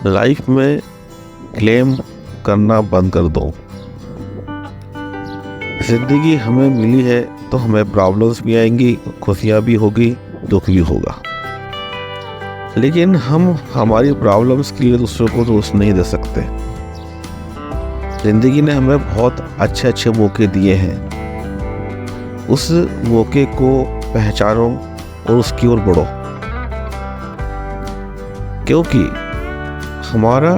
Life में claim करना बंद कर दो। जिंदगी हमें मिली है तो हमें प्रॉब्लम्स भी आएंगी, खुशियाँ भी होगी, दुख भी होगा। लेकिन हम हमारी प्रॉब्लम्स के लिए दूसरों को दोष नहीं दे सकते। जिंदगी ने हमें बहुत अच्छे अच्छे मौके दिए हैं, उस मौके को पहचानो और उसकी ओर बढ़ो, क्योंकि हमारा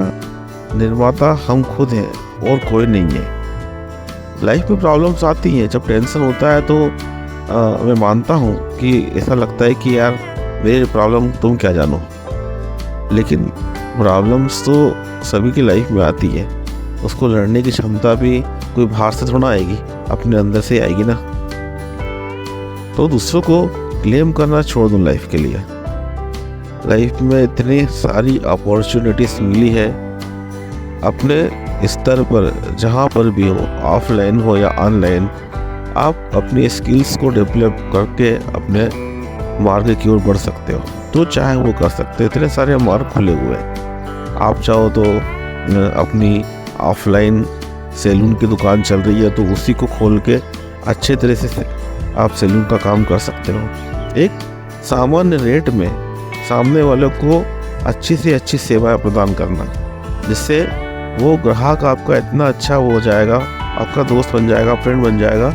निर्माता हम खुद हैं और कोई नहीं है। लाइफ में प्रॉब्लम्स आती हैं, जब टेंशन होता है तो मैं मानता हूँ कि ऐसा लगता है कि यार मेरी प्रॉब्लम तुम क्या जानो। लेकिन प्रॉब्लम्स तो सभी की लाइफ में आती है, उसको लड़ने की क्षमता भी कोई बाहर से थोड़ा आएगी, अपने अंदर से आएगी ना। तो दूसरों को क्लेम करना छोड़ दो। लाइफ के लिए लाइफ में इतनी सारी अपॉर्चुनिटीज मिली है, अपने स्तर पर जहाँ पर भी हो, ऑफलाइन हो या ऑनलाइन, आप अपनी स्किल्स को डेवलप करके अपने मार्ग की ओर बढ़ सकते हो। तो चाहे वो कर सकते हो, इतने सारे मार्ग खुले हुए हैं। आप चाहो तो अपनी ऑफलाइन सैलून की दुकान चल रही है तो उसी को खोल के अच्छे तरह से आप सैलून का काम कर सकते हो। एक सामान्य रेट में सामने वाले को अच्छी से अच्छी सेवाएं प्रदान करना, जिससे वो ग्राहक आपका इतना अच्छा हो जाएगा, आपका दोस्त बन जाएगा, फ्रेंड बन जाएगा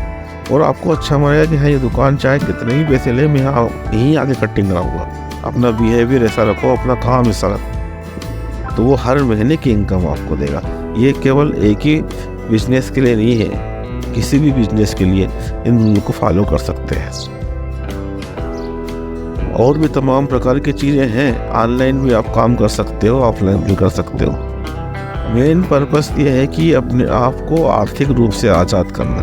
और आपको अच्छा मानेगा कि हाँ ये दुकान चाहे कितने ही पैसे ले, मैं यहाँ यहीं आगे कटिंग कराऊंगा। अपना बिहेवियर ऐसा रखो, अपना काम ऐसा रखो, तो वो हर महीने की इनकम आपको देगा। ये केवल एक ही बिजनेस के लिए नहीं है, किसी भी बिजनेस के लिए इन रूल को फॉलो कर सकते हैं। और भी तमाम प्रकार की चीज़ें हैं, ऑनलाइन भी आप काम कर सकते हो, ऑफलाइन भी कर सकते हो। मेन पर्पस ये है कि अपने आप को आर्थिक रूप से आज़ाद करना।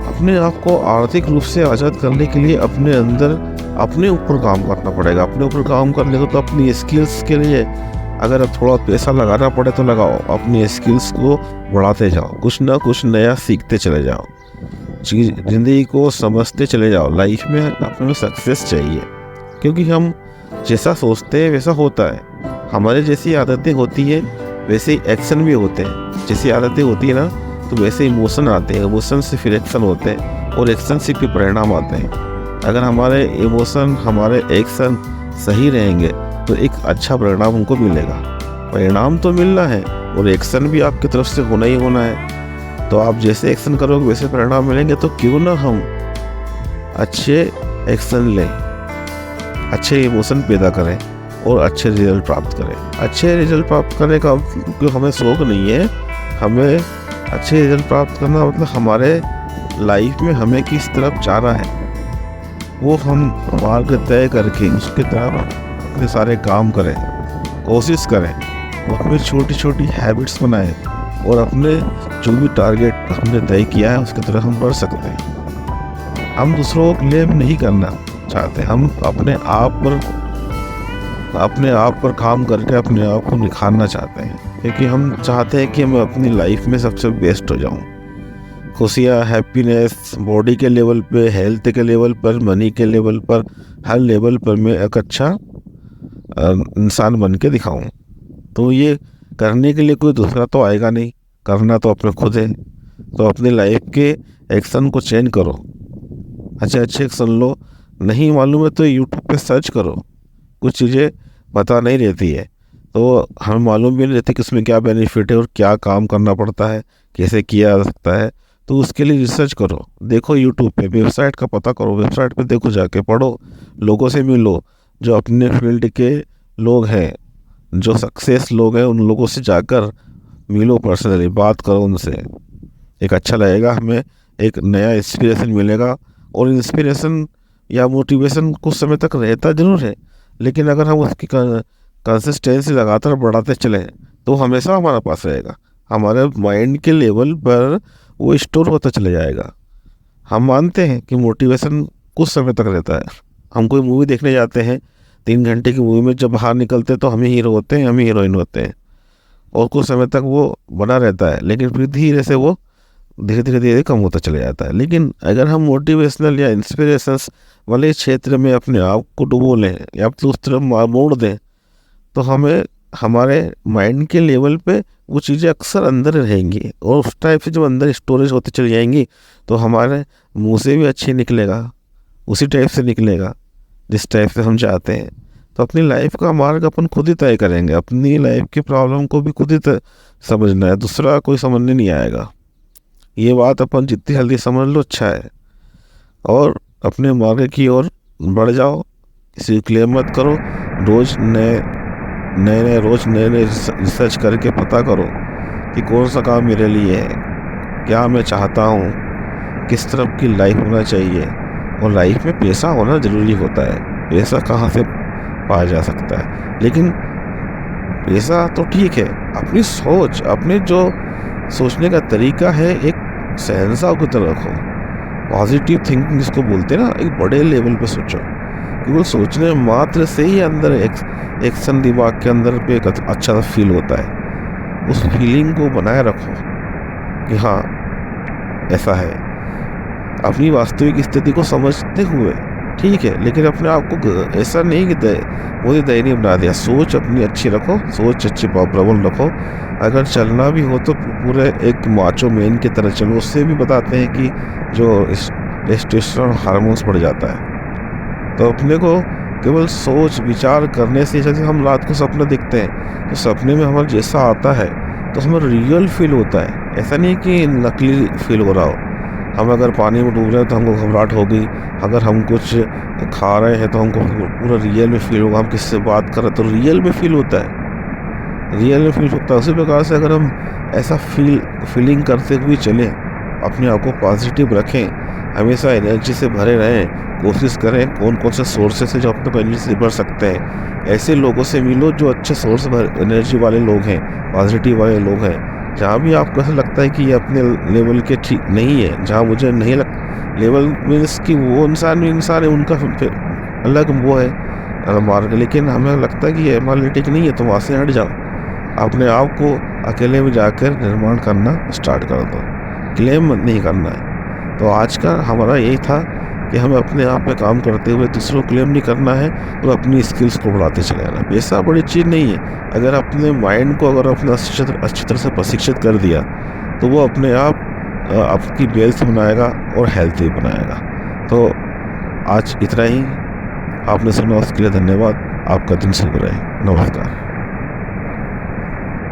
अपने आप को आर्थिक रूप से आज़ाद करने के लिए अपने अंदर अपने ऊपर काम करना पड़ेगा। अपने ऊपर काम करने को तो अपनी स्किल्स के लिए अगर अब थोड़ा पैसा लगाना पड़े तो लगाओ, अपनी स्किल्स को बढ़ाते जाओ, कुछ ना कुछ नया सीखते चले जाओ, ज़िंदगी को समझते चले जाओ। लाइफ में अपने सक्सेस चाहिए, क्योंकि हम जैसा सोचते हैं वैसा होता है। हमारे जैसी आदतें होती हैं वैसे ही एक्शन भी होते हैं। जैसी आदतें होती है ना तो वैसे इमोशन आते हैं, इमोशन से फिर एक्शन होते हैं और एक्शन से फिर परिणाम आते हैं। अगर हमारे इमोशन, हमारे एक्शन सही रहेंगे तो एक अच्छा परिणाम हमको मिलेगा। परिणाम तो मिलना है और एक्शन भी आपकी तरफ से होना ही होना है। तो आप जैसे एक्शन करोगे वैसे परिणाम मिलेंगे। तो क्यों ना हम अच्छे एक्शन लें, अच्छे इमोशन पैदा करें और अच्छे रिजल्ट प्राप्त करें। अच्छे रिजल्ट प्राप्त करने का क्योंकि हमें शौक नहीं है, हमें अच्छे रिजल्ट प्राप्त करना मतलब हमारे लाइफ में हमें किस तरफ जाना है वो हम मार्ग तय करके उसके तरफ अपने सारे काम करें, कोशिश करें, उसमें छोटी छोटी हैबिट्स बनाएं और अपने जो भी टारगेट हमने तय किया है उसकी तरफ हम बढ़ सकते हैं। हम दूसरों को क्लेम नहीं करना चाहते, हम अपने आप पर काम करके अपने आप को निखारना चाहते हैं, क्योंकि हम चाहते हैं कि मैं अपनी लाइफ में सबसे बेस्ट हो जाऊं। खुशियाँ, हैप्पीनेस, बॉडी के लेवल पे, हेल्थ के लेवल पर, मनी के लेवल पर, हर लेवल पर मैं एक अच्छा इंसान बन के दिखाऊँ। तो ये करने के लिए कोई दूसरा तो आएगा नहीं, करना तो अपने खुद है। तो अपनी लाइफ के एक्शन को चेंज करो, अच्छे एक्शन लो। नहीं मालूम है तो यूट्यूब पे सर्च करो, कुछ चीज़ें पता नहीं रहती है तो हमें मालूम भी नहीं रहती कि उसमें क्या बेनिफिट है और क्या काम करना पड़ता है, कैसे किया जा सकता है। तो उसके लिए रिसर्च करो, देखो यूट्यूब पे, वेबसाइट का पता करो, वेबसाइट पे देखो, जाके पढ़ो, लोगों से मिलो, जो अपने फील्ड के लोग हैं, जो सक्सेस लोग हैं, उन लोगों से जाकर मिलो, पर्सनली बात करो उनसे। एक अच्छा लगेगा, हमें एक नया इंस्पिरेशन मिलेगा। और इंस्पिरेशन या मोटिवेशन कुछ समय तक रहता जरूर है, लेकिन अगर हम उसकी कंसिस्टेंसी लगातार बढ़ाते चलें तो हमेशा हमारे पास रहेगा, हमारे माइंड के लेवल पर वो स्टोर होता चले जाएगा। हम मानते हैं कि मोटिवेशन कुछ समय तक रहता है। हम कोई मूवी देखने जाते हैं, 3 घंटे की मूवी में जब बाहर निकलते हैं तो हम ही हीरो होते हैं, हम ही हीरोइन होते हैं और कुछ समय तक वो बना रहता है, लेकिन फिर धीरे से वो धीरे कम होता चला जाता है। लेकिन अगर हम मोटिवेशनल या इंस्पिरेशंस वाले क्षेत्र में अपने आप को डुबो लें या तो उस तरफ मोड़ दें तो हमें हमारे माइंड के लेवल पे वो चीज़ें अक्सर अंदर रहेंगी, और उस टाइप से जब अंदर स्टोरेज होती चली जाएंगी तो हमारे मुंह से भी अच्छी निकलेगा, उसी टाइप से निकलेगा जिस टाइप से हम चाहते हैं। तो अपनी लाइफ का मार्ग अपन खुद ही तय करेंगे, अपनी लाइफ की प्रॉब्लम को भी खुद ही समझना है, दूसरा कोई समझने नहीं आएगा। ये बात अपन जितनी जल्दी समझ लो अच्छा है, और अपने मार्ग की ओर बढ़ जाओ, किसी को क्लेम मत करो। रोज़ रोज़ नए नए रिसर्च करके पता करो कि कौन सा काम मेरे लिए है, क्या मैं चाहता हूँ, किस तरह की लाइफ होना चाहिए। और लाइफ में पैसा होना ज़रूरी होता है, पैसा कहाँ से पाया जा सकता है, लेकिन पैसा तो ठीक है, अपनी सोच, अपने जो सोचने का तरीका है एक शहंशाह की तरह रखो। पॉजिटिव थिंकिंग जिसको बोलते हैं ना, एक बड़े लेवल पे सोचो। केवल सोचने मात्र से ही अंदर एक्शन दिमाग के अंदर पे एक अच्छा सा फील होता है। उस फीलिंग को बनाए रखो कि हाँ ऐसा है। अपनी वास्तविक स्थिति को समझते हुए ठीक है, लेकिन अपने आप को ऐसा नहीं कि वो दयनीय बना दिया। सोच अपनी अच्छी रखो, सोच अच्छी प्रबल रखो। अगर चलना भी हो तो पूरे एक माचो मैन की तरह चलो। उससे भी बताते हैं कि जो टेस्टोस्टेरोन हार्मोन्स बढ़ जाता है। तो अपने को केवल सोच विचार करने से, जैसे हम रात को सपना देखते हैं तो सपने में हमारा जैसा आता है तो हमें रियल फील होता है, ऐसा नहीं कि नकली फील हो रहा हो। हम अगर पानी में डूब रहे हैं तो हमको घबराहट होगी, अगर हम कुछ खा रहे हैं तो हमको पूरा रियल में फील होगा, हम किससे बात कर रहे हैं तो रियल में फील होता है, रियल में फील होता है। उसी प्रकार से अगर हम ऐसा फीलिंग करते हुए चलें, अपने आप को पॉजिटिव रखें, हमेशा एनर्जी से भरे रहें, कोशिश करें कौन कौन से सोर्सेस है जो अपने को एनर्जी से भर सकते हैं। ऐसे लोगों से मिलो जो अच्छे सोर्स एनर्जी वाले लोग हैं, पॉजिटिव वाले लोग हैं। जहाँ भी आपको ऐसा लगता है कि ये अपने लेवल के ठीक नहीं है, जहाँ मुझे नहीं लेवल मीन्स कि वो इंसान है, उनका फिर अलग वो है मार्ग, लेकिन हमें लगता है कि ये हमारे लिए ठीक नहीं है तो वहाँ से हट जाओ। अपने आप को अकेले में जाकर निर्माण करना स्टार्ट कर दो, क्लेम नहीं करना है। तो आज का हमारा यही था कि हमें अपने आप पे काम करते हुए दूसरों को क्लेम नहीं करना है और अपनी स्किल्स को बढ़ाते चले जाना। पैसा बड़ी चीज़ नहीं है, अगर अपने माइंड को अगर अपने अच्छी तरह से प्रशिक्षित कर दिया तो वो अपने आप आपकी वेल्थ बनाएगा और हेल्थ भी बनाएगा। तो आज इतना ही, आपने सुना उसके लिए धन्यवाद। आपका दिन शुभ रहे। नमस्कार।